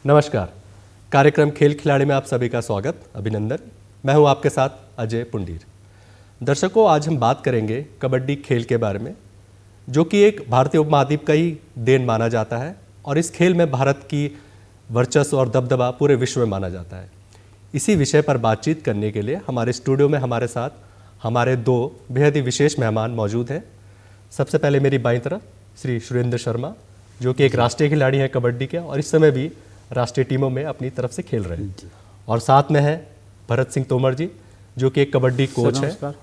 नमस्कार। कार्यक्रम खेल खिलाड़ी में आप सभी का स्वागत, अभिनंदन। मैं हूं आपके साथ अजय पुंडीर। दर्शकों, आज हम बात करेंगे कबड्डी खेल के बारे में, जो कि एक भारतीय उपमहाद्वीप का ही देन माना जाता है और इस खेल में भारत की वर्चस्व और दबदबा पूरे विश्व में माना जाता है। इसी विषय पर बातचीत करने के लिए हमारे स्टूडियो में हमारे साथ हमारे दो बेहद ही विशेष मेहमान मौजूद हैं। सबसे पहले मेरी बाईं तरफ श्री सुरेंद्र शर्मा, जो कि एक राष्ट्रीय खिलाड़ी हैं कबड्डी के और इस समय भी राष्ट्रीय टीमों में अपनी तरफ से खेल रहे हैं। और साथ में है भरत सिंह तोमर जी, जो कि एक कबड्डी कोच है।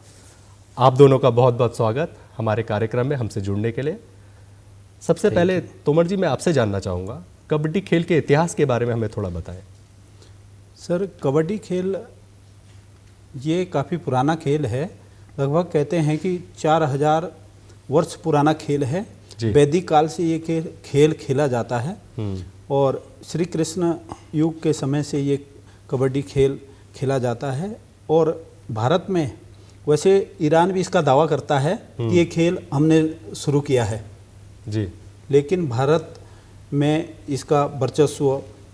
आप दोनों का बहुत बहुत स्वागत हमारे कार्यक्रम में हमसे जुड़ने के लिए। सबसे पहले तोमर जी, मैं आपसे जानना चाहूँगा, कबड्डी खेल के इतिहास के बारे में हमें थोड़ा बताएं। सर, कबड्डी खेल ये काफ़ी पुराना खेल है। लगभग कहते हैं कि 4000 वर्ष पुराना खेल है। वैदिक काल से ये खेल खेला जाता है और श्री कृष्ण युग के समय से ये कबड्डी खेल खेला जाता है। और भारत में वैसे ईरान भी इसका दावा करता है कि ये खेल हमने शुरू किया है जी, लेकिन भारत में इसका वर्चस्व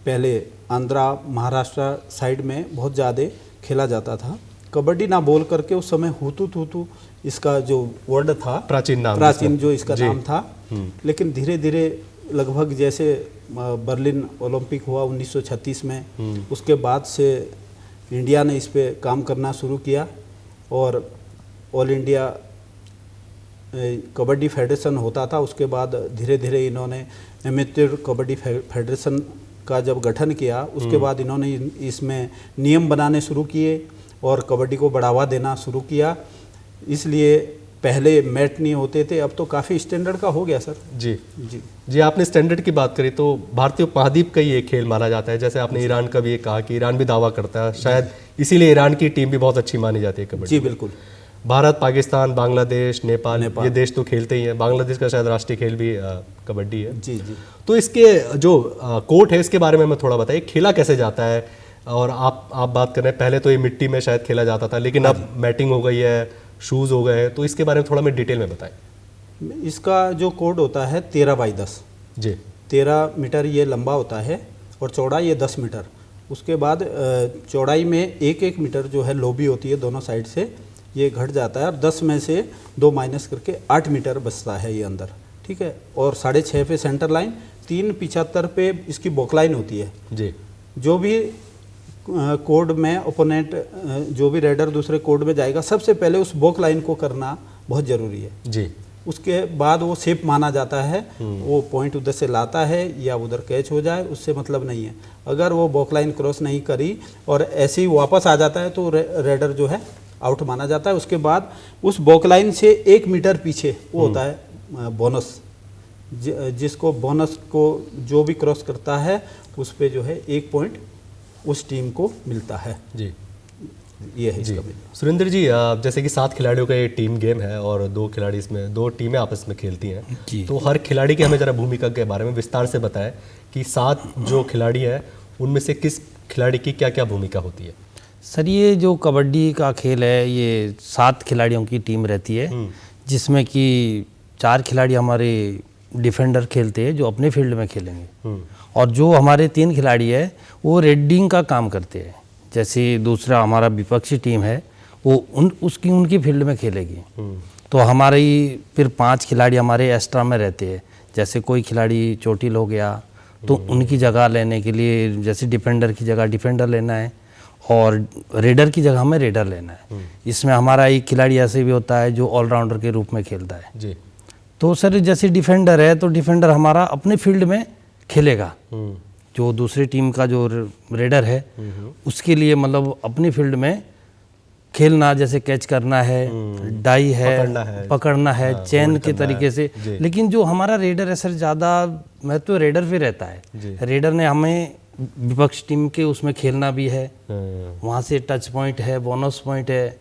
पहले आंध्रा महाराष्ट्र साइड में बहुत ज़्यादा खेला जाता था। कबड्डी ना बोल करके उस समय हुतू इसका जो वर्ड था, प्राचीन जो इसका नाम था। लेकिन धीरे धीरे लगभग जैसे बर्लिन ओलंपिक हुआ 1936 में, उसके बाद से इंडिया ने इस पे काम करना शुरू किया और ऑल इंडिया कबड्डी फेडरेशन होता था। उसके बाद धीरे धीरे इन्होंने एमेच्योर कबड्डी फेडरेशन का जब गठन किया, उसके बाद इन्होंने इसमें नियम बनाने शुरू किए और कबड्डी को बढ़ावा देना शुरू किया। इसलिए पहले मैट नहीं होते थे, अब तो काफ़ी स्टैंडर्ड का हो गया सर। जी, आपने स्टैंडर्ड की बात करी तो भारतीय उपमहाद्वीप का ही एक खेल माना जाता है। जैसे आपने ईरान का भी कहा कि ईरान भी दावा करता है, शायद इसीलिए ईरान की टीम भी बहुत अच्छी मानी जाती है कबड्डी। जी बिल्कुल। भारत, पाकिस्तान, बांग्लादेश, नेपाल ये देश तो खेलते ही हैं। बांग्लादेश का शायद राष्ट्रीय खेल भी कबड्डी है। जी। तो इसके जो कोर्ट है, इसके बारे में हमें थोड़ा बताइए, खेला कैसे जाता है। और आप बात कर रहे हैं, पहले तो ये मिट्टी में शायद खेला जाता था, लेकिन अब मैटिंग हो गई है, शूज़ हो गए हैं, तो इसके बारे में थोड़ा मैं डिटेल में बताएं। इसका जो कोड होता है 13x10 जी, 13 मीटर ये लंबा होता है और चौड़ाई ये 10 मीटर। उसके बाद चौड़ाई में 1-1 मीटर जो है लोबी होती है दोनों साइड से, ये घट जाता है और 10 में से 2 माइनस करके 8 मीटर बचता है ये अंदर, ठीक है। और 6.5 पे सेंटर लाइन, 3.75 पे इसकी बॉक लाइन होती है जी। जो भी कोड में ओपोनेंट जो भी रेडर दूसरे कोड में जाएगा, सबसे पहले उस बॉक लाइन को करना बहुत ज़रूरी है जी। उसके बाद वो सेफ माना जाता है। वो पॉइंट उधर से लाता है या उधर कैच हो जाए, उससे मतलब नहीं है। अगर वो बॉक लाइन क्रॉस नहीं करी और ऐसे ही वापस आ जाता है तो रेडर जो है आउट माना जाता है। उसके बाद उस बॉक लाइन से 1 मीटर पीछे वो होता है बोनस, जिसको बोनस को जो भी क्रॉस करता है उस पर जो है 1 पॉइंट उस टीम को मिलता है। जी, ये है इसका। सुरेंद्र जी, जैसे कि 7 खिलाड़ियों का ये टीम गेम है और 2 खिलाड़ी इसमें 2 टीमें आपस में खेलती हैं, तो हर खिलाड़ी की हमें ज़रा भूमिका के बारे में विस्तार से बताएं कि 7 जो खिलाड़ी हैं उनमें से किस खिलाड़ी की क्या क्या भूमिका होती है। सर, ये जो कबड्डी का खेल है ये 7 खिलाड़ियों की टीम रहती है, जिसमें कि 4 खिलाड़ी हमारे डिफेंडर खेलते हैं जो अपने फील्ड में खेलेंगे, और जो हमारे 3 खिलाड़ी है वो रेडिंग का काम करते हैं। जैसे दूसरा हमारा विपक्षी टीम है वो उनकी फील्ड में खेलेगी। तो हमारी फिर 5 खिलाड़ी हमारे एक्स्ट्रा में रहते हैं। जैसे कोई खिलाड़ी चोटिल हो गया तो उनकी जगह लेने के लिए, जैसे डिफेंडर की जगह डिफेंडर लेना है और रेडर की जगह हमें रेडर लेना है। इसमें हमारा एक खिलाड़ी ऐसे भी होता है जो ऑलराउंडर के रूप में खेलता है जी। तो सर, जैसे डिफेंडर है तो डिफेंडर हमारा अपने फील्ड में खेलेगा। जो दूसरी टीम का जो रेडर है उसके लिए मतलब अपनी फील्ड में खेलना, जैसे कैच करना है, डाई है, पकड़ना है चेन के तरीके से। लेकिन जो हमारा रेडर है सर, ज़्यादा महत्व तो रेडर पे रहता है। रेडर ने हमें विपक्ष टीम के उसमें खेलना भी है, वहाँ से टच पॉइंट है, बोनस पॉइंट है,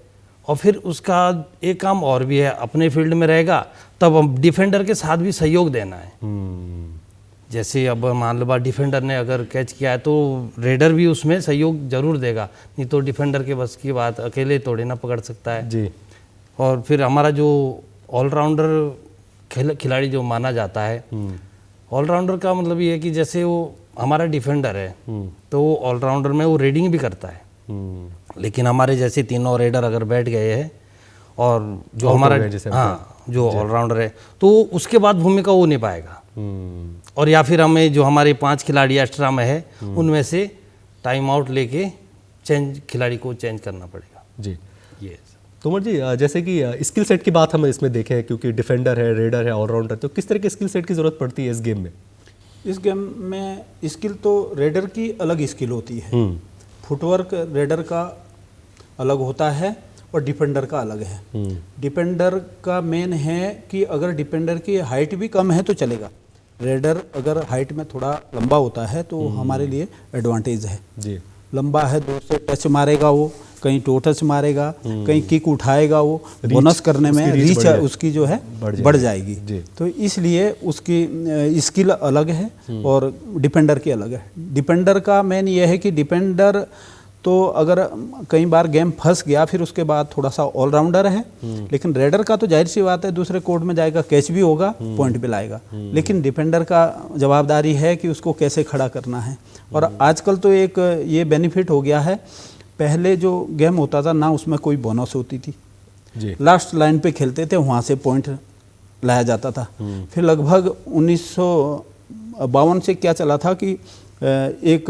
और फिर उसका एक काम और भी है, अपने फील्ड में रहेगा तब डिफेंडर के साथ भी सहयोग देना है। जैसे अब मान लो डिफेंडर ने अगर कैच किया है तो रेडर भी उसमें सहयोग जरूर देगा, नहीं तो डिफेंडर के बस की बात अकेले थोड़े ना पकड़ सकता है जी। और फिर हमारा जो ऑलराउंडर खिलाड़ी जो माना जाता है, ऑलराउंडर का मतलब ये है कि जैसे वो हमारा डिफेंडर है तो वो ऑलराउंडर में वो रेडिंग भी करता है, लेकिन हमारे जैसे तीनों रेडर अगर बैठ गए हैं और जो हमारा जो ऑलराउंडर है तो उसके बाद भूमिका वो नहीं पाएगा, और या फिर हमें जो हमारे 5 खिलाड़ी एक्स्ट्रा में है उनमें से टाइम आउट लेके खिलाड़ी को चेंज करना पड़ेगा। जी ये तोमर जी, जैसे कि स्किल सेट की बात हम इसमें देखें, क्योंकि डिफेंडर है, रेडर है, ऑलराउंडर, तो किस तरह के स्किल सेट की ज़रूरत पड़ती है इस गेम में? इस गेम में स्किल तो रेडर की अलग स्किल होती है, फुटवर्क रेडर का अलग होता है और डिफेंडर का अलग है। डिफेंडर का मेन है कि अगर डिफेंडर की हाइट भी कम है तो चलेगा, रेडर अगर हाइट में थोड़ा लंबा होता है तो हमारे लिए एडवांटेज है जी। लंबा है, दूर से टच मारेगा वो, कहीं टो टच मारेगा, कहीं किक उठाएगा, वो बोनस करने में रीच उसकी जो है बढ़ जाएगी। तो इसलिए उसकी स्किल अलग है और डिफेंडर की अलग है। डिफेंडर का मेन ये है कि डिफेंडर तो अगर कई बार गेम फंस गया फिर उसके बाद थोड़ा सा ऑलराउंडर है, लेकिन रेडर का तो जाहिर सी बात है दूसरे कोर्ट में जाएगा, कैच भी होगा, पॉइंट भी लाएगा, लेकिन डिफेंडर का जवाबदारी है कि उसको कैसे खड़ा करना है। और आजकल तो एक ये बेनिफिट हो गया है, पहले जो गेम होता था ना उसमें कोई बोनस होती थी जी। लास्ट लाइन पे खेलते थे, वहाँ से पॉइंट लाया जाता था। फिर लगभग 1952 से क्या चला था कि एक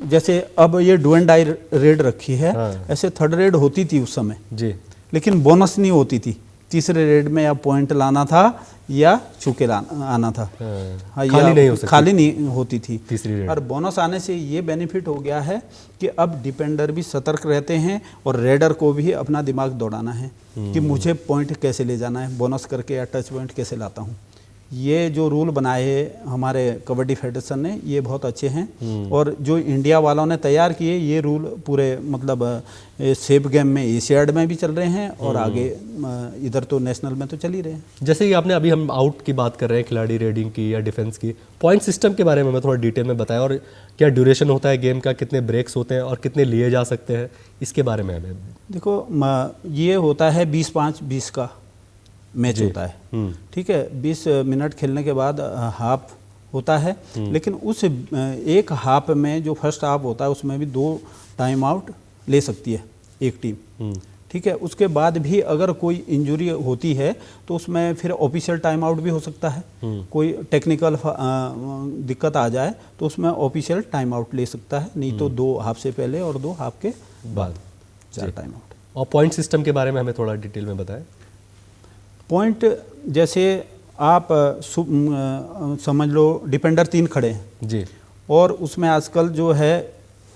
जैसे अब ये डू एंड डाई रेड रखी है, ऐसे थर्ड रेड होती थी उस समय जी, लेकिन बोनस नहीं होती थी। तीसरे रेड में या पॉइंट लाना था या छुके आना था, खाली नहीं होती थी तीसरी रेड। और बोनस आने से ये बेनिफिट हो गया है कि अब डिफेंडर भी सतर्क रहते हैं और रेडर को भी अपना दिमाग दौड़ाना है कि मुझे पॉइंट कैसे ले जाना है, बोनस करके या टच पॉइंट कैसे लाता हूँ। ये जो रूल बनाए हमारे कबड्डी फेडरेशन ने ये बहुत अच्छे हैं, और जो इंडिया वालों ने तैयार किए ये रूल पूरे मतलब सेफ गेम में एशियाड में भी चल रहे हैं और आगे इधर तो नेशनल में तो चल ही रहे हैं। जैसे कि आपने अभी हम आउट की बात कर रहे हैं, खिलाड़ी रेडिंग की या डिफेंस की, पॉइंट सिस्टम के बारे में मैं थोड़ा डिटेल में बताया, और क्या ड्यूरेशन होता है गेम का, कितने ब्रेक्स होते हैं और कितने लिए जा सकते हैं, इसके बारे में हमें देखो। ये होता है 20-5-20 का मैच होता है, ठीक है। 20 मिनट खेलने के बाद हाफ होता है, लेकिन उस एक हाफ में जो फर्स्ट हाफ होता है उसमें भी 2 टाइम आउट ले सकती है एक टीम, ठीक है। उसके बाद भी अगर कोई इंजरी होती है तो उसमें फिर ऑफिशियल टाइम आउट भी हो सकता है। कोई टेक्निकल दिक्कत आ जाए तो उसमें ऑफिशियल टाइम आउट ले सकता है, नहीं तो 2 हाफ से पहले और 2 हाफ के बाद 4 टाइम आउट। और पॉइंट सिस्टम के बारे में हमें थोड़ा डिटेल में बताएं। पॉइंट जैसे आप समझ लो डिफेंडर 3 खड़े हैं जी, और उसमें आजकल जो है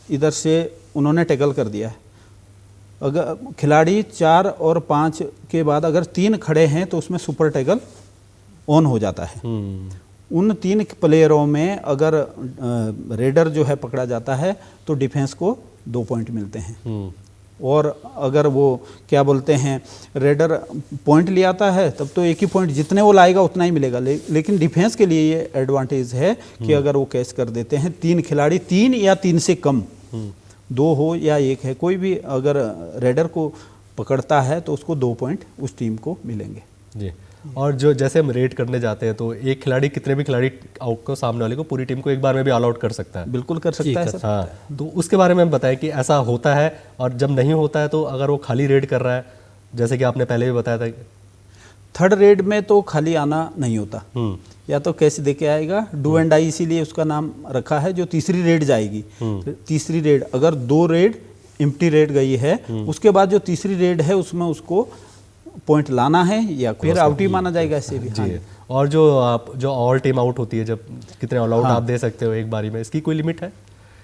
इधर से उन्होंने टैकल कर दिया है। अगर खिलाड़ी 4 और 5 के बाद अगर 3 खड़े हैं तो उसमें सुपर टैकल ऑन हो जाता है। उन 3 प्लेयरों में अगर रेडर जो है पकड़ा जाता है तो डिफेंस को 2 पॉइंट मिलते हैं, और अगर वो क्या बोलते हैं रेडर पॉइंट ले आता है तब तो एक ही पॉइंट जितने वो लाएगा उतना ही मिलेगा। लेकिन डिफेंस के लिए ये एडवांटेज है कि अगर वो कैच कर देते हैं 3 खिलाड़ी, 3 या 3 से कम, 2 हो या 1 है, कोई भी अगर रेडर को पकड़ता है तो उसको 2 पॉइंट उस टीम को मिलेंगे जी। और जो जैसे हम रेड करने जाते हैं तो एक खिलाड़ी कितने भी खिलाड़ी आउट को सामने वाले को पूरी टीम को एक बार में भी ऑल आउट कर सकता है? बिल्कुल कर सकता है सर। हाँ, तो उसके बारे में हम बताएं कि ऐसा होता है, और जब नहीं होता है तो अगर वो खाली रेड कर रहा है, जैसे कि आपने पहले भी बताया था। थर्ड रेड में तो खाली आना नहीं होता, या तो कैसे दे के आएगा, डू एंड डाई इसीलिए उसका नाम रखा है। जो तीसरी रेड जाएगी, तीसरी रेड अगर 2 रेड एम्प्टी रेड गई है, उसके बाद जो तीसरी रेड है उसमें उसको पॉइंट लाना है या फिर आउट ही माना जाएगा ऐसे भी जी। और जो ऑल टीम आउट होती है, जब कितने ऑल आउट आप दे सकते हो एक बारी में, इसकी कोई लिमिट है?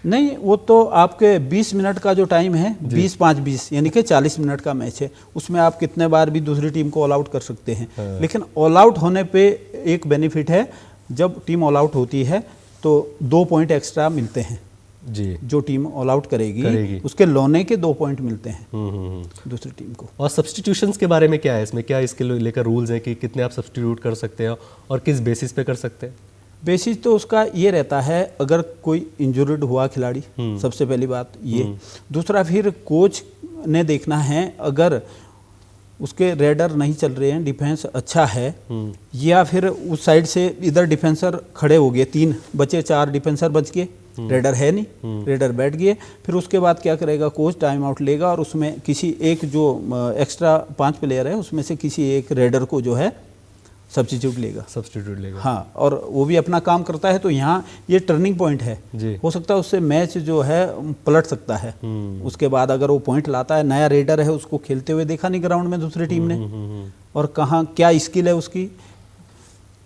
नहीं, वो तो आपके 20 मिनट का जो टाइम है 20-5-20 यानी कि 40 मिनट का मैच है, उसमें आप कितने बार भी दूसरी टीम को ऑल आउट कर सकते हैं। लेकिन ऑल आउट होने पे एक बेनिफिट है, जब टीम ऑल आउट होती है तो 2 पॉइंट एक्स्ट्रा मिलते हैं जी। जो टीम ऑल आउट करेगी उसके लोने के 2 पॉइंट मिलते हैं दूसरी टीम को। और सब्स्टिट्यूशंस के बारे में क्या है इसमें, क्या इसके लेकर रूल्स हैं कि कितने आप सब्स्टिट्यूट कर सकते हैं और किस बेसिस पे कर सकते हैं? बेसिस तो उसका ये रहता है, अगर कोई इंजर्ड हुआ खिलाड़ी, सबसे पहली बात ये। दूसरा फिर कोच ने देखना है, अगर उसके रेडर नहीं चल रहे हैं, डिफेंस अच्छा है, या फिर उस साइड से इधर डिफेंसर खड़े हो गए, 3 बचे, 4 डिफेंसर बच गए, रेडर है नहीं, रेडर बैठ गए, फिर उसके बाद क्या करेगा, कोच टाइम आउट लेगा और उसमें किसी एक जो एक्स्ट्रा 5 प्लेयर है उसमें से किसी एक रेडर को जो है सब्स्टिट्यूट लेगा। हाँ, और वो भी अपना काम करता है। तो यहाँ ये टर्निंग पॉइंट है जी। हो सकता है उससे मैच जो है पलट सकता है। उसके बाद अगर वो पॉइंट लाता है, नया रेडर है, उसको खेलते हुए देखा नहीं ग्राउंड में दूसरी टीम ने, और कहाँ क्या स्किल है उसकी,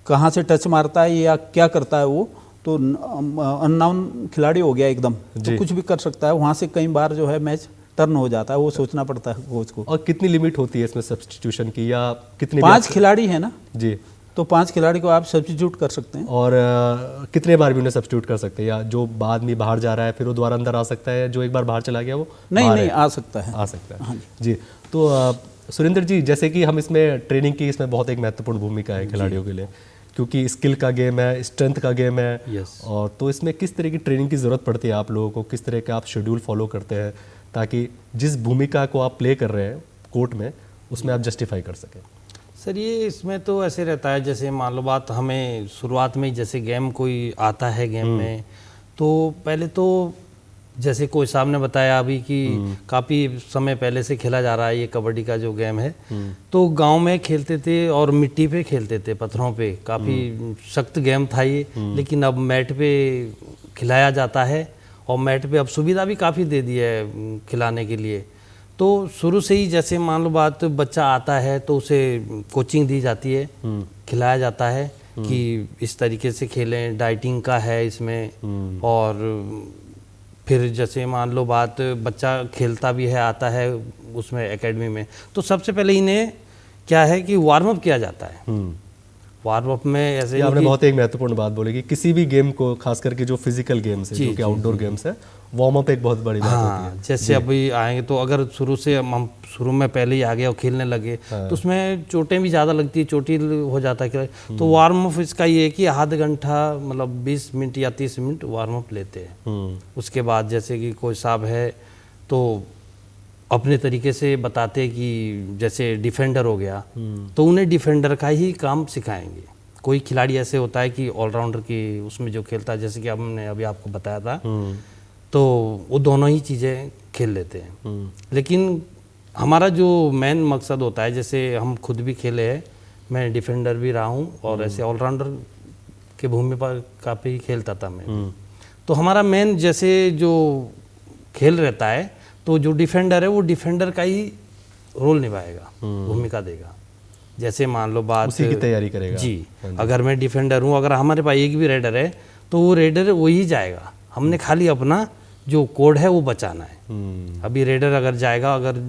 कहाँ से टच मारता है या क्या करता है वो, तो अननोन खिलाड़ी हो गया एकदम, तो कुछ भी कर सकता है। वहाँ से कई बार जो है मैच टर्न हो जाता है, वो सोचना पड़ता है कोच को। और कितनी लिमिट होती है इसमें सब्स्टिट्यूशन की, या कितनी? 5 खिलाड़ी है ना जी, तो 5 खिलाड़ी को आप सब्स्टिट्यूट कर सकते हैं। और कितने बार भी उन्हें सब्स्टिट्यूट कर सकते हैं, या जो बाद में बाहर जा रहा है फिर वो दोबारा अंदर आ सकता है, जो एक बार बाहर चला गया वो नहीं आ सकता है। आ सकता है। जी, तो सुरेंद्र जी, जैसे कि हम इसमें ट्रेनिंग की इसमें बहुत एक महत्वपूर्ण भूमिका है खिलाड़ियों के लिए, क्योंकि स्किल का गेम है, स्ट्रेंथ का गेम है। और तो इसमें किस तरह की ट्रेनिंग की ज़रूरत पड़ती है आप लोगों को, किस तरह का आप शेड्यूल फॉलो करते हैं ताकि जिस भूमिका को आप प्ले कर रहे हैं कोर्ट में उसमें आप जस्टिफाई कर सकें? सर ये इसमें तो ऐसे रहता है, जैसे मान लो बात, हमें शुरुआत में जैसे गेम कोई आता है गेम में, तो पहले तो जैसे कोई साहब ने बताया अभी कि काफ़ी समय पहले से खेला जा रहा है ये कबड्डी का जो गेम है, तो गांव में खेलते थे और मिट्टी पे खेलते थे, पत्थरों पे, काफ़ी सख्त गेम था ये। लेकिन अब मैट पे खिलाया जाता है, और मैट पे अब सुविधा भी काफ़ी दे दी है खिलाने के लिए। तो शुरू से ही जैसे मान लो बात, बच्चा आता है तो उसे कोचिंग दी जाती है, खिलाया जाता है कि इस तरीके से खेलें, डाइटिंग का है इसमें। और फिर जैसे मान लो बात, बच्चा खेलता भी है, आता है उसमें एकेडमी में, तो सबसे पहले इन्हें क्या है कि वार्म अप किया जाता है। वार्म अप में ऐसे आपने बहुत एक महत्वपूर्ण बात बोली कि किसी भी गेम को, खास करके जो फिजिकल गेम्स है, जो कि आउटडोर गेम्स है, वार्म अप एक बहुत बड़ी बात होती है। जैसे अभी आएंगे तो अगर शुरू से हम शुरू में पहले ही आ गए और खेलने लगे तो उसमें चोटें भी ज़्यादा लगती है, चोटी हो जाता है। तो वार्म अप इसका ये है कि आधा घंटा मतलब 20 मिनट या 30 मिनट वार्म अप लेते हैं। उसके बाद जैसे कि कोई साहब है तो अपने तरीके से बताते कि जैसे डिफेंडर हो गया तो उन्हें डिफेंडर का ही काम सिखाएंगे। कोई खिलाड़ी ऐसे होता है कि ऑलराउंडर की उसमें जो खेलता है, जैसे कि हमने अभी आपको बताया था, तो वो दोनों ही चीज़ें खेल लेते हैं। लेकिन हमारा जो मेन मकसद होता है, जैसे हम खुद भी खेले हैं, मैं डिफेंडर भी रहा हूँ और ऐसे ऑलराउंडर के भूमि पर काफ़ी खेलता था मैं। तो हमारा मेन जैसे जो खेल रहता है, तो जो डिफेंडर है वो डिफेंडर का ही रोल निभाएगा, भूमिका देगा। जैसे मान लो बात, उसी की तैयारी करेगा जी। अगर मैं डिफेंडर हूँ, अगर हमारे पास एक भी रेडर है तो वो रेडर वही जाएगा, हमने खाली अपना जो कोड है वो बचाना है। अभी रेडर अगर जाएगा, अगर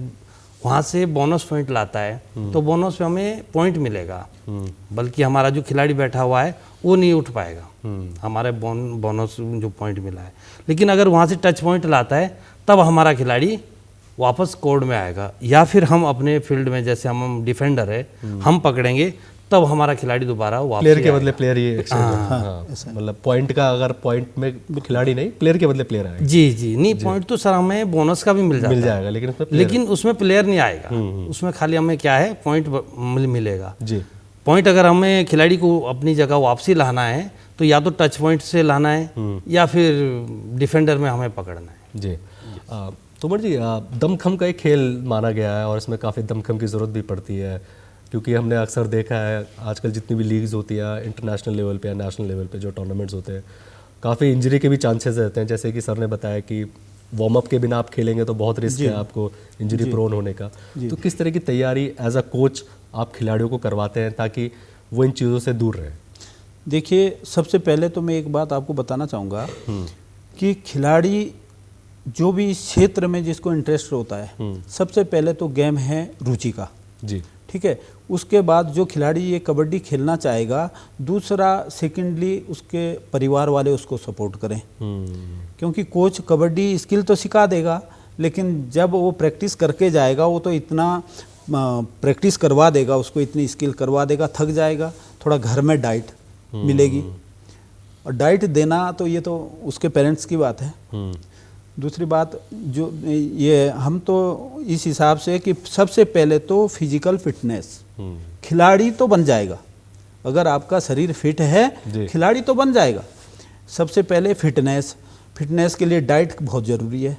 वहाँ से बोनस पॉइंट लाता है तो बोनस में हमें पॉइंट मिलेगा, बल्कि हमारा जो खिलाड़ी बैठा हुआ है वो नहीं उठ पाएगा, हमारे बोनस जो पॉइंट मिला है। लेकिन अगर वहाँ से टच पॉइंट लाता है तब हमारा खिलाड़ी वापस कोड में आएगा, या फिर हम अपने फील्ड में, जैसे हम डिफेंडर है, हम पकड़ेंगे तब हमारा खिलाड़ी दोबारा वापस प्लेयर के बदले प्लेयर ही मतलब पॉइंट का, अगर पॉइंट में खिलाड़ी नहीं, प्लेयर के बदले प्लेयर आएगा। जी जी, नहीं पॉइंट तो सर हमें बोनस का भी मिल जाएगा, लेकिन उसमें प्लेयर नहीं आएगा। उसमें खाली हमें क्या है, पॉइंट मिलेगा जी। पॉइंट अगर हमें खिलाड़ी को अपनी जगह वापसी लाना है तो या तो टच पॉइंट से लाना है या फिर डिफेंडर में हमें पकड़ना है। जी। तोमर जी, दमखम का एक खेल माना गया है और इसमें काफ़ी दमखम की ज़रूरत भी पड़ती है, क्योंकि हमने अक्सर देखा है आजकल जितनी भी लीग्स होती है इंटरनेशनल लेवल पे या नेशनल लेवल पे, जो टूर्नामेंट्स होते हैं, काफ़ी इंजरी के भी चांसेस रहते हैं। जैसे कि सर ने बताया कि वार्म अप के बिना आप खेलेंगे तो बहुत रिस्क है आपको इंजरी प्रोन होने का। तो किस तरह की तैयारी एज अ कोच आप खिलाड़ियों को करवाते हैं ताकि वो इन चीज़ों से दूर रहें? देखिए, सबसे पहले तो मैं एक बात आपको बताना चाहूँगा कि खिलाड़ी जो भी इस क्षेत्र में जिसको इंटरेस्ट होता है, सबसे पहले तो गेम है रुचि का। जी, ठीक है। उसके बाद जो खिलाड़ी ये कबड्डी खेलना चाहेगा, दूसरा सेकेंडली उसके परिवार वाले उसको सपोर्ट करें, क्योंकि कोच कबड्डी स्किल तो सिखा देगा, लेकिन जब वो प्रैक्टिस करके जाएगा, वो तो इतना प्रैक्टिस करवा देगा, उसको इतनी स्किल करवा देगा, थक जाएगा। थोड़ा घर में डाइट मिलेगी, और डाइट देना तो ये तो उसके पेरेंट्स की बात है। दूसरी बात, जो ये हम तो इस हिसाब से कि सबसे पहले तो फिजिकल फिटनेस, खिलाड़ी तो बन जाएगा, अगर आपका शरीर फिट है खिलाड़ी तो बन जाएगा। सबसे पहले फिटनेस फिटनेस के लिए डाइट बहुत ज़रूरी है।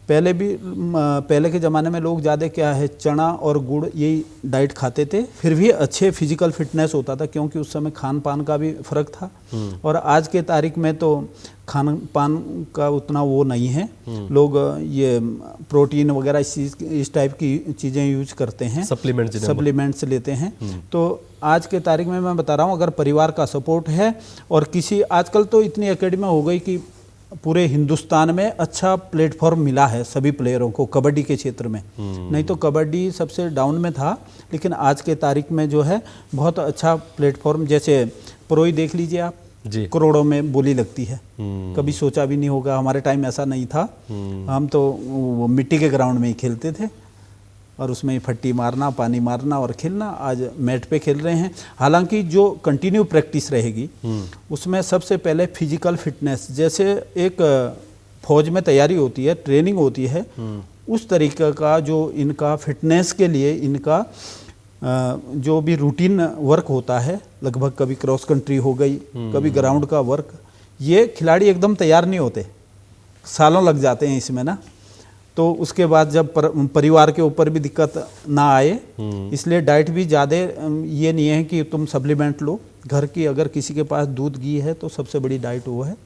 पहले के ज़माने में लोग ज़्यादा क्या है, चना और गुड़ यही डाइट खाते थे, फिर भी अच्छे फिजिकल फिटनेस होता था, क्योंकि उस समय खान पान का भी फर्क था। और आज के तारीख में तो खान पान का उतना वो नहीं है, लोग ये प्रोटीन वगैरह इस टाइप की चीज़ें यूज करते हैं, सप्लीमेंट्स लेते हैं। तो आज के तारीख में मैं बता रहा हूँ, अगर परिवार का सपोर्ट है और किसी, आजकल तो इतनी एकेडमी हो गई कि पूरे हिंदुस्तान में अच्छा प्लेटफॉर्म मिला है सभी प्लेयरों को कबड्डी के क्षेत्र में। नहीं तो कबड्डी सबसे डाउन में था, लेकिन आज के तारीख में जो है बहुत अच्छा प्लेटफॉर्म, जैसे प्रो ही देख लीजिए आप जी, करोड़ों में बोली लगती है। कभी सोचा भी नहीं होगा, हमारे टाइम ऐसा नहीं था। हम तो वो मिट्टी के ग्राउंड में ही खेलते थे और उसमें ही फट्टी मारना, पानी मारना और खेलना। आज मैट पे खेल रहे हैं। हालांकि जो कंटिन्यू प्रैक्टिस रहेगी उसमें सबसे पहले फिजिकल फिटनेस, जैसे एक फौज में तैयारी होती है, ट्रेनिंग होती है, उस तरीके का जो इनका फिटनेस के लिए इनका जो भी रूटीन वर्क होता है, लगभग कभी क्रॉस कंट्री हो गई, कभी ग्राउंड का वर्क, ये खिलाड़ी एकदम तैयार नहीं होते, सालों लग जाते हैं इसमें ना। तो उसके बाद जब परिवार के ऊपर भी दिक्कत ना आए, इसलिए डाइट भी ज़्यादा ये नहीं है कि तुम सप्लीमेंट लो। घर की अगर किसी के पास दूध घी है तो सबसे बड़ी डाइट वो है।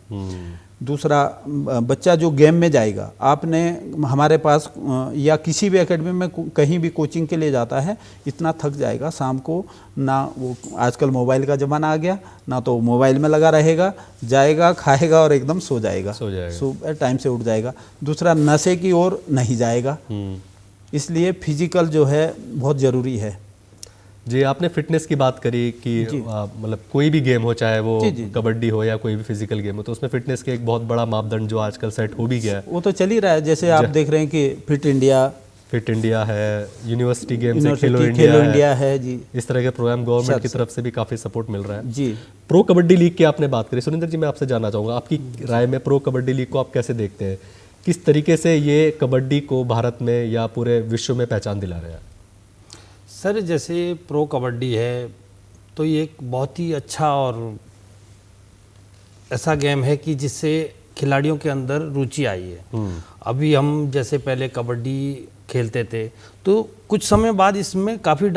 दूसरा, बच्चा जो गेम में जाएगा, आपने हमारे पास या किसी भी एकेडमी में कहीं भी कोचिंग के लिए जाता है, इतना थक जाएगा शाम को ना। वो आजकल मोबाइल का ज़माना आ गया, ना तो मोबाइल में लगा रहेगा, जाएगा खाएगा और एकदम सो जाएगा, सुबह टाइम से उठ जाएगा। दूसरा, नशे की ओर नहीं जाएगा। इसलिए फिजिकल जो है बहुत ज़रूरी है। जी, आपने फिटनेस की बात करी कि मतलब कोई भी गेम हो, चाहे वो कबड्डी हो या कोई भी फिजिकल गेम हो, तो उसमें फिटनेस के एक बहुत बड़ा मापदंड जो आजकल सेट हो भी गया है, वो तो चल ही रहा है। जैसे आप देख रहे हैं कि फिट इंडिया है, यूनिवर्सिटी गेम्स है, खेलो इंडिया है जी। इस तरह के प्रोग्राम गवर्नमेंट की तरफ से भी काफ़ी सपोर्ट मिल रहा है जी। प्रो कबड्डी लीग की आपने बात करी, सुरेंद्र जी, मैं आपसे जानना चाहूँगा, आपकी राय में प्रो कबड्डी लीग को आप कैसे देखते हैं? किस तरीके से ये कबड्डी को भारत में या पूरे विश्व में पहचान दिला रहा है? सर, जैसे प्रो कबड्डी है तो ये एक बहुत ही अच्छा और ऐसा गेम है कि जिससे खिलाड़ियों के अंदर रुचि आई है। अभी हम जैसे पहले कबड्डी खेलते थे तो कुछ समय बाद इसमें काफ़ी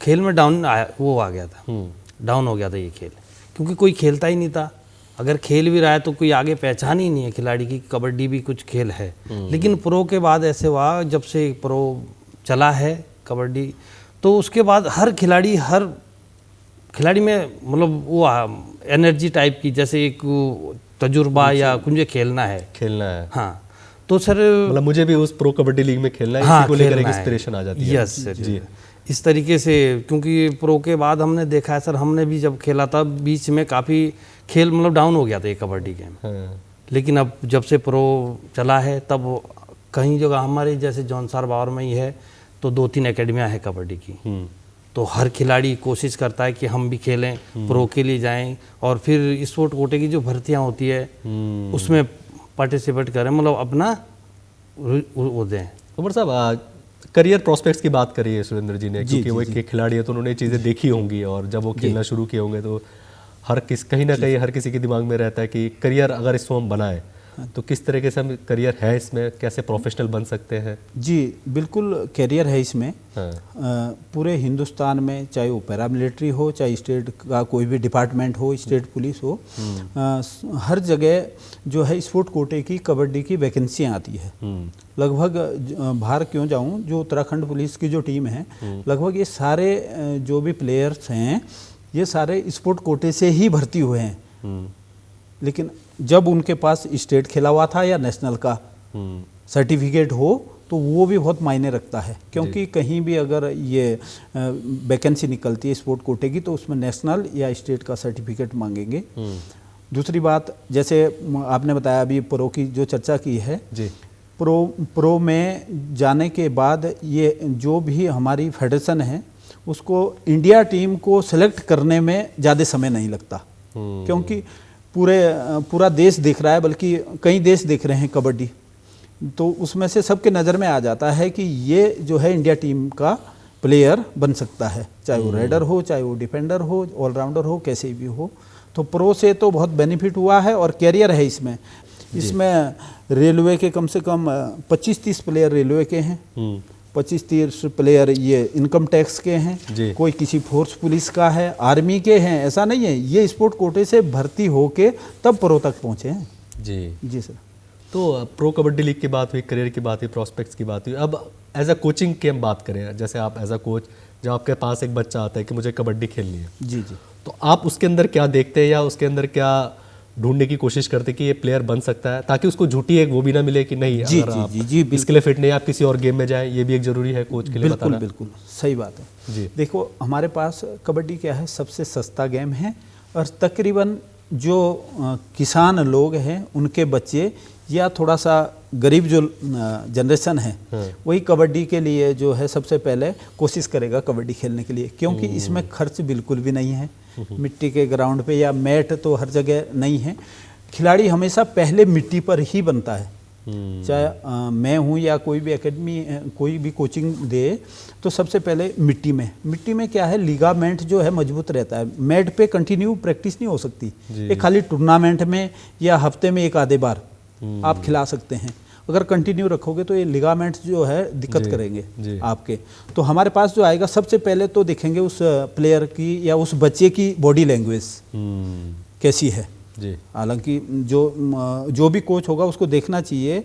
खेल में डाउन आ गया था, डाउन हो गया था ये खेल, क्योंकि कोई खेलता ही नहीं था। अगर खेल भी रहा है तो कोई आगे पहचान ही नहीं है खिलाड़ी की, कबड्डी भी कुछ खेल है। लेकिन प्रो के बाद ऐसे हुआ, जब से प्रो चला है कबड्डी, तो उसके बाद हर खिलाड़ी में मतलब वो एनर्जी टाइप की, जैसे एक तजुर्बा या मुझे खेलना है। हाँ, तो सर मतलब मुझे भी उस प्रो कबड्डी लीग में खेलना है, इसी को लेकर एक इंस्पिरेशन आ जाती है। यस सर जी, इस तरीके से, क्योंकि प्रो के बाद हमने देखा है सर, हमने भी जब खेला था बीच में काफ़ी खेल मतलब डाउन हो गया था ये कबड्डी गेम। लेकिन अब जब से प्रो चला है तब कहीं जगह हमारे जैसे जौनसार बावर में ही है तो 2-3 एकेडमियाँ हैं कबड्डी की। तो हर खिलाड़ी कोशिश करता है कि हम भी खेलें, प्रो के लिए जाएं, और फिर स्पोर्ट कोटे की जो भर्तियाँ होती है उसमें पार्टिसिपेट करें, मतलब अपना वो दें। उमर साहब, करियर प्रोस्पेक्ट्स की बात करी है सुरेंद्र जी ने, क्योंकि वो एक खिलाड़ी है तो उन्होंने चीज़ें देखी होंगी, और जब वो खेलना शुरू किए होंगे तो कहीं ना कहीं हर किसी के दिमाग में रहता है कि करियर अगर इसको हम बनाएं तो किस तरीके से हम करियर है इसमें, कैसे प्रोफेशनल बन सकते हैं? जी बिल्कुल कैरियर है इसमें। पूरे हिंदुस्तान में, चाहे वो पैरामिलिट्री हो, चाहे स्टेट का कोई भी डिपार्टमेंट हो, स्टेट पुलिस हो, हर जगह जो है स्पोर्ट कोटे की कबड्डी की वैकेंसियाँ आती है। लगभग बाहर क्यों जाऊँ, जो उत्तराखंड पुलिस की जो टीम है, लगभग ये सारे जो भी प्लेयर्स हैं ये सारे स्पोर्ट कोटे से ही भर्ती हुए हैं। लेकिन जब उनके पास स्टेट खेला हुआ था या नेशनल का सर्टिफिकेट हो तो वो भी बहुत मायने रखता है, क्योंकि कहीं भी अगर ये वैकेंसी निकलती है स्पोर्ट कोटे की तो उसमें नेशनल या स्टेट का सर्टिफिकेट मांगेंगे। दूसरी बात, जैसे आपने बताया अभी प्रो की जो चर्चा की है जी, प्रो में जाने के बाद ये जो भी हमारी फेडरेशन है उसको इंडिया टीम को सेलेक्ट करने में ज़्यादा समय नहीं लगता, क्योंकि पूरा देश देख रहा है, बल्कि कई देश देख रहे हैं कबड्डी, तो उसमें से सबके नज़र में आ जाता है कि ये जो है इंडिया टीम का प्लेयर बन सकता है, चाहे वो रेडर हो, चाहे वो डिफेंडर हो, ऑलराउंडर हो, कैसे भी हो। तो प्रो से तो बहुत बेनिफिट हुआ है और कैरियर है इसमें। इसमें रेलवे के कम से कम 25-30 प्लेयर रेलवे के हैं, 25-30 प्लेयर ये इनकम टैक्स के हैं, कोई किसी फोर्स पुलिस का है, आर्मी के हैं। ऐसा नहीं है, ये स्पोर्ट कोटे से भर्ती होके तब प्रो तक पहुँचे हैं। जी सर। तो प्रो कबड्डी लीग की बात हुई, करियर की बात हुई, प्रॉस्पेक्ट्स की बात हुई। अब एज अ कोचिंग की हम बात करें, जैसे आप एज अ कोच जब आपके पास एक बच्चा आता है कि मुझे कबड्डी खेलनी है, जी, तो आप उसके अंदर क्या देखते हैं या उसके अंदर क्या ढूंढने की कोशिश करते हैं कि ये प्लेयर बन सकता है, ताकि उसको झूठी एक वो भी ना मिले कि नहीं जी, अगर जी, आप जी, जी, इसके लिए फिट नहीं, आप किसी और गेम में जाए, ये भी एक जरूरी है कोच के लिए बताना। बिल्कुल सही बात है जी। देखो, हमारे पास कबड्डी क्या है, सबसे सस्ता गेम है और तकरीबन जो किसान लोग हैं उनके बच्चे या थोड़ा सा गरीब जो जनरेशन है वही कबड्डी के लिए जो है सबसे पहले कोशिश करेगा कबड्डी खेलने के लिए, क्योंकि इसमें खर्च बिल्कुल भी नहीं है। मिट्टी के ग्राउंड पे या मैट तो हर जगह नहीं है। खिलाड़ी हमेशा पहले मिट्टी पर ही बनता है, चाहे मैं हूँ या कोई भी एकेडमी कोई भी कोचिंग दे, तो सबसे पहले मिट्टी में क्या है, लिगामेंट जो है मजबूत रहता है। मैट पे कंटिन्यू प्रैक्टिस नहीं हो सकती, ये खाली टूर्नामेंट में या हफ्ते में एक आधे बार आप खिला सकते हैं। अगर कंटिन्यू रखोगे तो ये लिगामेंट जो है दिक्कत करेंगे आपके। तो हमारे पास जो आएगा सबसे पहले तो देखेंगे उस प्लेयर की या उस बच्चे की बॉडी लैंग्वेज कैसी है। हालांकि जो भी कोच होगा उसको देखना चाहिए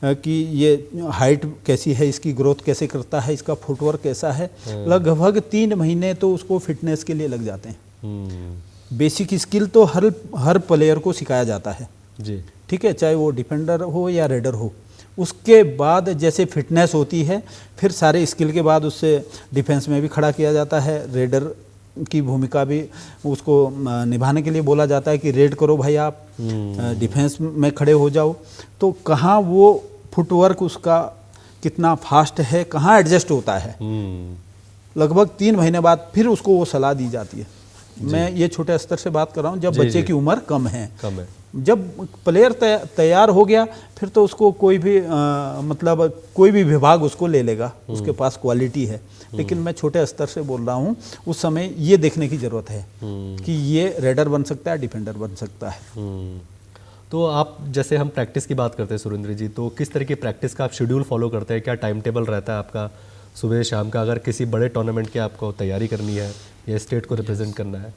कि ये हाइट कैसी है, इसकी ग्रोथ कैसे करता है, इसका फुटवर्क कैसा है। लगभग 3 महीने तो उसको फिटनेस के लिए लग जाते हैं। बेसिक स्किल तो हर प्लेयर को सिखाया जाता है जी, ठीक है, चाहे वो डिफेंडर हो या रेडर हो। उसके बाद जैसे फिटनेस होती है, फिर सारे स्किल के बाद उससे डिफेंस में भी खड़ा किया जाता है। रेडर की भूमिका भी उसको निभाने के लिए बोला जाता है कि रेड करो भाई, आप डिफेंस में खड़े हो जाओ। तो कहाँ वो फुटवर्क उसका कितना फास्ट है, कहाँ एडजस्ट होता है, लगभग 3 महीने बाद फिर उसको वो सलाह दी जाती है। मैं ये छोटे स्तर से बात कर रहा हूँ, जब बच्चे की उम्र कम है। जब प्लेयर तैयार हो गया फिर तो उसको कोई भी मतलब कोई भी विभाग उसको ले लेगा, उसके पास क्वालिटी है। लेकिन मैं छोटे स्तर से बोल रहा हूँ, उस समय ये देखने की ज़रूरत है कि ये रेडर बन सकता है, डिफेंडर बन सकता है। तो आप जैसे हम प्रैक्टिस की बात करते हैं सुरेंद्र जी, तो किस तरह की प्रैक्टिस का आप शेड्यूल फॉलो करते हैं? क्या टाइम टेबल रहता है आपका सुबह शाम का, अगर किसी बड़े टूर्नामेंट की आपको तैयारी करनी है या स्टेट को रिप्रेजेंट करना है?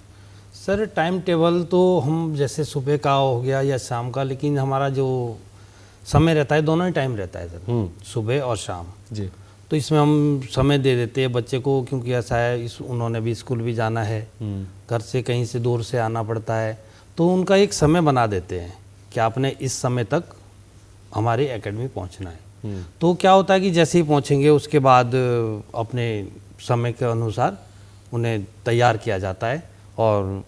सर टाइम टेबल तो हम जैसे सुबह का हो गया या शाम का, लेकिन हमारा जो समय रहता है दोनों ही टाइम रहता है सर, सुबह और शाम जी। तो इसमें हम समय दे देते हैं बच्चे को, क्योंकि ऐसा है उन्होंने भी स्कूल भी जाना है, घर से कहीं से दूर से आना पड़ता है, तो उनका एक समय बना देते हैं कि आपने इस समय तक हमारी एकेडमी पहुंचना है। तो क्या होता है कि जैसे ही पहुंचेंगे उसके बाद अपने समय के अनुसार उन्हें तैयार किया जाता है। और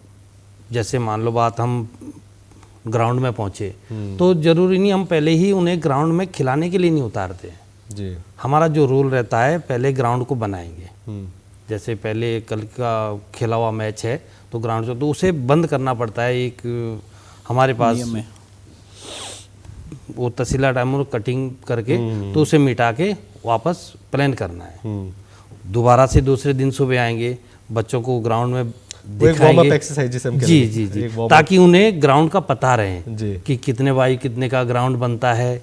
जैसे मान लो बात हम ग्राउंड में पहुंचे तो ज़रूरी नहीं हम पहले ही उन्हें ग्राउंड में खिलाने के लिए नहीं उतारते जी। हमारा जो रूल रहता है, पहले ग्राउंड को बनाएंगे। जैसे पहले कल का खेला हुआ मैच है तो ग्राउंड से तो उसे बंद करना पड़ता है। एक हमारे पास वो तसीला टाइम कटिंग करके तो उसे मिटा के वापस प्लान करना है। दोबारा से दूसरे दिन सुबह आएंगे, बच्चों को ग्राउंड में दिखाएंगे जी, ताकि उन्हें ग्राउंड का पता रहे कि कितने बाई कितने का ग्राउंड बनता है,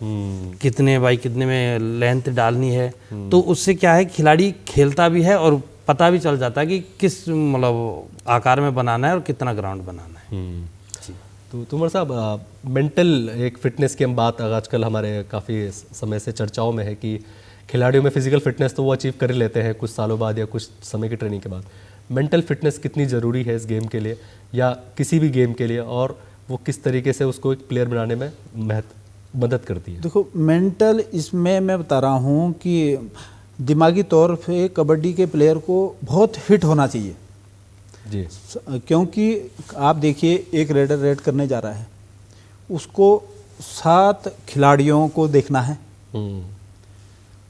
कितने बाई कितने में लेंथ डालनी है। तो उससे क्या है, खिलाड़ी खेलता भी है और पता भी चल जाता है कि किस मतलब आकार में बनाना है और कितना ग्राउंड बनाना है। तो तुमर साहब, मेंटल एक फिटनेस की हम बात आजकल हमारे काफ़ी समय से चर्चाओं में है कि खिलाड़ियों में फिजिकल फिटनेस तो वो अचीव कर लेते हैं कुछ सालों बाद या कुछ समय की ट्रेनिंग के बाद। मेंटल फिटनेस कितनी ज़रूरी है इस गेम के लिए या किसी भी गेम के लिए, और वो किस तरीके से उसको एक प्लेयर बनाने में मदद करती है? देखो, मेंटल इसमें मैं बता रहा हूँ कि दिमागी तौर पे कबड्डी के प्लेयर को बहुत फिट होना चाहिए जी। क्योंकि आप देखिए, एक रेडर रेड करने जा रहा है, उसको 7 खिलाड़ियों को देखना है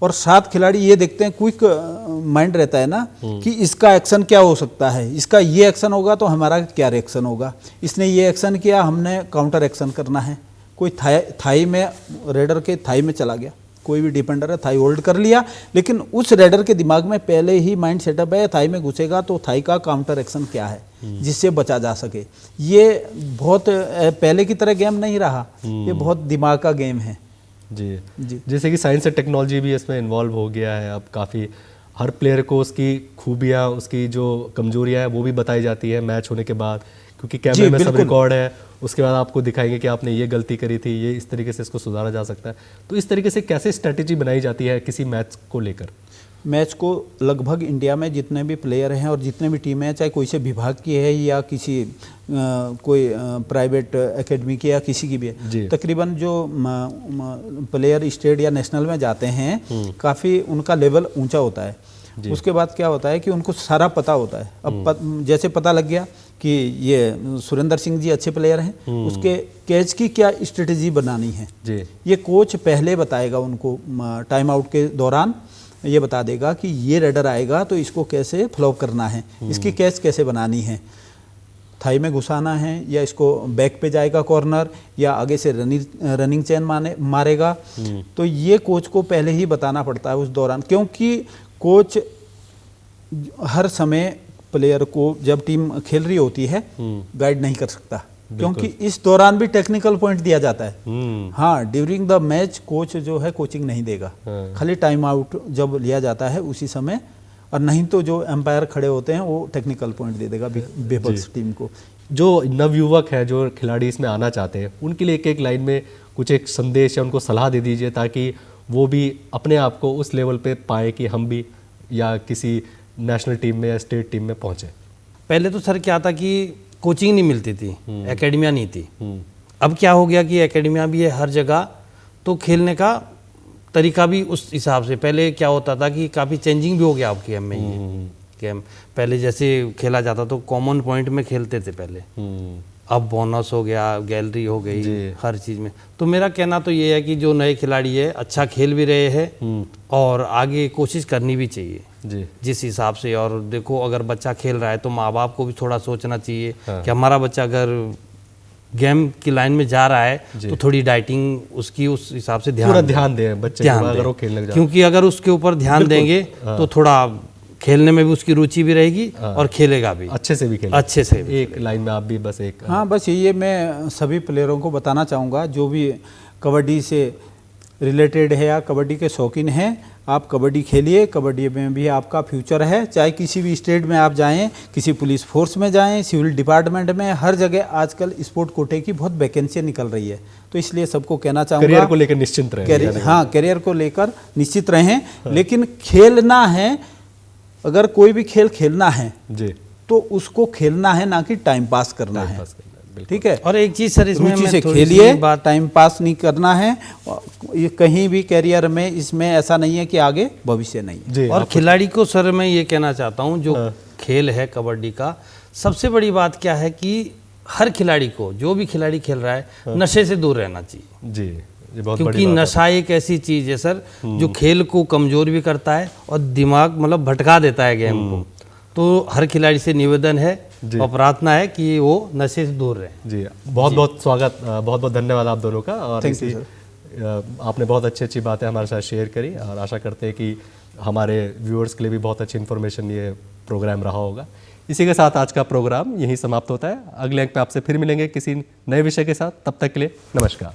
और 7 खिलाड़ी ये देखते हैं, क्विक माइंड रहता है ना कि इसका एक्शन क्या हो सकता है, इसका ये एक्शन होगा तो हमारा क्या रिएक्शन होगा, इसने ये एक्शन किया हमने काउंटर एक्शन करना है। कोई थाई में रेडर के थाई में चला गया, कोई भी डिफेंडर है थाई होल्ड कर लिया, लेकिन उस रेडर के दिमाग में पहले ही माइंड सेटअप है थाई में घुसेगा तो थाई का काउंटर एक्शन क्या है जिससे बचा जा सके। ये बहुत पहले की तरह गेम नहीं रहा, ये बहुत दिमाग का गेम है। जी जैसे कि साइंस एंड टेक्नोलॉजी भी इसमें इन्वॉल्व हो गया है, अब काफ़ी हर प्लेयर को उसकी खूबियाँ, उसकी जो कमजोरियाँ हैं वो भी बताई जाती है मैच होने के बाद, क्योंकि कैमरे में सब रिकॉर्ड है, उसके बाद आपको दिखाएंगे कि आपने ये गलती करी थी, ये इस तरीके से इसको सुधारा जा सकता है। तो इस तरीके से कैसे स्ट्रैटेजी बनाई जाती है किसी मैच को लेकर? मैच को लगभग इंडिया में जितने भी प्लेयर हैं और जितने भी टीमें हैं, चाहे कोई से विभाग की है या किसी कोई प्राइवेट एकेडमी की या किसी की भी है, तकरीबन जो प्लेयर स्टेट या नेशनल में जाते हैं काफ़ी उनका लेवल ऊंचा होता है। उसके बाद क्या होता है कि उनको सारा पता होता है। अब जैसे पता लग गया कि ये सुरेंद्र सिंह जी अच्छे प्लेयर हैं, उसके कैच की क्या स्ट्रेटेजी बनानी है ये कोच पहले बताएगा उनको। टाइम आउट के दौरान ये बता देगा कि ये रेडर आएगा तो इसको कैसे फ्लॉप करना है, इसकी कैच कैसे बनानी है, थाई में घुसाना है या इसको बैक पे जाएगा कॉर्नर या आगे से रनिंग चेन मारेगा। तो ये कोच को पहले ही बताना पड़ता है उस दौरान, क्योंकि कोच हर समय प्लेयर को जब टीम खेल रही होती है गाइड नहीं कर सकता, क्योंकि इस दौरान भी टेक्निकल पॉइंट दिया जाता है। हाँ, ड्यूरिंग द मैच कोच जो है कोचिंग नहीं देगा, खाली टाइम आउट जब लिया जाता है उसी समय, और नहीं तो जो एम्पायर खड़े होते हैं वो टेक्निकल पॉइंट दे देगा विपक्ष टीम को। जो नवयुवक है, जो खिलाड़ी इसमें आना चाहते हैं, उनके लिए एक एक लाइन में कुछ एक संदेश या उनको सलाह दे दीजिए ताकि वो भी अपने आप को उस लेवल पे पाए कि हम भी या किसी नेशनल टीम में या स्टेट टीम में पहुंचे। पहले तो सर क्या था कि कोचिंग नहीं मिलती थी, एकेडमियाँ नहीं थी। अब क्या हो गया कि एकेडमियाँ भी है हर जगह, तो खेलने का तरीका भी उस हिसाब से। पहले क्या होता था कि काफ़ी चेंजिंग भी हो गया अब गेम में। ये गेम पहले जैसे खेला जाता तो कॉमन पॉइंट में खेलते थे पहले, अब बोनस हो गया, गैलरी हो गई, हर चीज़ में। तो मेरा कहना तो ये है कि जो नए खिलाड़ी है अच्छा खेल भी रहे हैं और आगे कोशिश करनी भी चाहिए जिस हिसाब से। और देखो अगर बच्चा खेल रहा है तो माँ बाप को भी थोड़ा सोचना चाहिए कि हमारा बच्चा अगर गेम की लाइन में जा रहा है तो थोड़ी डाइटिंग उसकी उस हिसाब से ध्यान दें बच्चे को, अगर वो खेलने जा, क्योंकि अगर उसके ऊपर ध्यान देंगे तो थोड़ा खेलने में भी उसकी रुचि भी रहेगी और खेलेगा भी अच्छे से भी अच्छे से। एक लाइन में आप भी बस एक हाँ, बस ये मैं सभी प्लेयरों को बताना चाहूँगा जो भी कबड्डी से रिलेटेड है या कबड्डी के शौकीन हैं, आप कबड्डी खेलिए, कबड्डी में भी आपका फ्यूचर है। चाहे किसी भी स्टेट में आप जाएं, किसी पुलिस फोर्स में जाएं, सिविल डिपार्टमेंट में, हर जगह आजकल स्पोर्ट कोटे की बहुत वैकेंसी निकल रही है। तो इसलिए सबको कहना चाहूँगा करियर को लेकर निश्चिंत रहें। हाँ, करियर को लेकर निश्चित रहें, लेकिन खेलना है, अगर कोई भी खेल खेलना है तो उसको खेलना है, ना कि टाइम पास करना है। ठीक है। और एक चीज सर इसमें रुचि से खेलिए, टाइम पास नहीं करना है। ये कहीं भी करियर में इसमें ऐसा नहीं है कि आगे भविष्य नहीं। और खिलाड़ी को सर मैं ये कहना चाहता हूँ, जो खेल है कबड्डी का, सबसे बड़ी बात क्या है कि हर खिलाड़ी को, जो भी खिलाड़ी खेल रहा है, नशे से दूर रहना चाहिए। क्योंकि नशा एक ऐसी चीज है सर जो खेल को कमजोर भी करता है और दिमाग मतलब भटका देता है गेम को। तो हर खिलाड़ी से निवेदन है और प्रार्थना है कि वो नशे से दूर रहे। जी, बहुत बहुत स्वागत, बहुत बहुत धन्यवाद आप दोनों का। और आपने बहुत अच्छी बातें हमारे साथ शेयर करी और आशा करते हैं कि हमारे व्यूअर्स के लिए भी बहुत अच्छी इन्फॉर्मेशन ये प्रोग्राम रहा होगा। इसी के साथ आज का प्रोग्राम यहीं समाप्त होता है। अगले अंक पे आपसे फिर मिलेंगे किसी नए विषय के साथ। तब तक के लिए नमस्कार।